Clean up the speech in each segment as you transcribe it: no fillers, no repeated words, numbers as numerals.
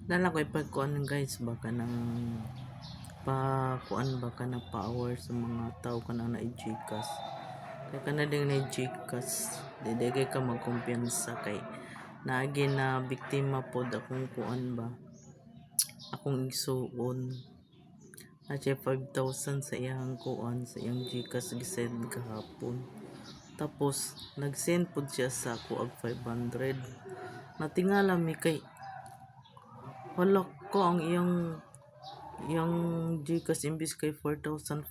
Dala ko ipagkuan guys baka nang kuan baka na power sa mga tao kana na i-Gcash. Kay kana ding na i-Gcash, didagay ka magkumpiyansa kay naagi na biktima pod akong kuan ba. Akong igsuon. Na 5,000 sa iyang kuan sa iyang Gcash gisend kahapon. Tapos nag-send pod siya sa ako og 500. Natingala mi kay wala ko ang iyang Gcash imbis kay 4,500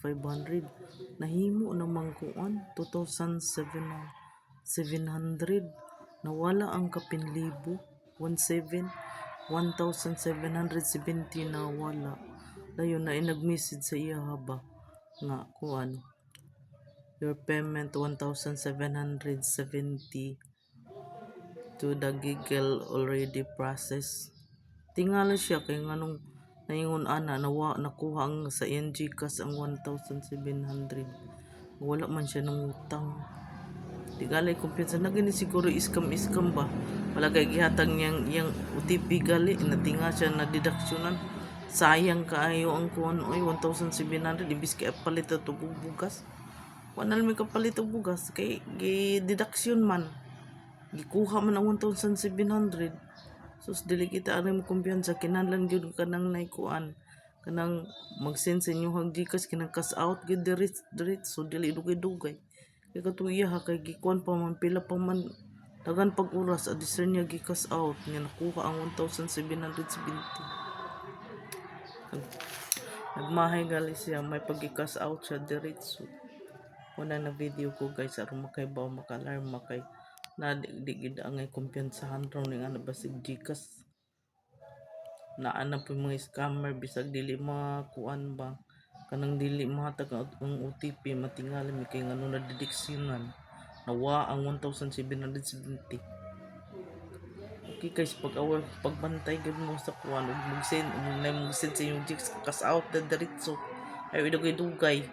nahimo namang kuan 2,700 nawala ang kapin libo 1,770 nawala dayon na nag-message sa iya ba nga kuan your payment 1,770 to the Giggle already processed. Tingala siya kay nganong naingon ana nakuha ang sa iyang Gcash ang 1,700. Wala man siya ng utang. Di galay kumpiyansa na gani siguro iskam ba. Wala kay gihatag yang OTP gali natinga siya na deductionan. Sayang kaayo ang kuan oy 1,700 ibis kay palit to bugas. Wala mi ka palit og bugas kay gi-deduction man. Gikuha man ang 1,700. Sus dili kita ani mo kumpiyansa kinahanglan gyud kanang naikuan kanang mag-send sa inyo hang Gcash kinang cash out gyud diret so dili dugay-dugay kay katuya ha kay gikuan pa man pila pa man dagan pag oras adisir niya gi-cash out niya nakuha ang 1,770. Nagmahay gali siya may pag-cash out siya diretso. Wala na video ko guys aron makaibaw maka-alarm makay na di gid angay kumpiyansahan raw ning ana basig Gcash naana po mga scammer bisag dili makuan ba kanang dili mahatag ang OTP matingala mi kay ngano na didiksyonan nawa ang 1,770. Okay guys pagbantay gud mo sa kuan ug mag-send sa inyong Gcash cash out na diretso ay dugay-dugay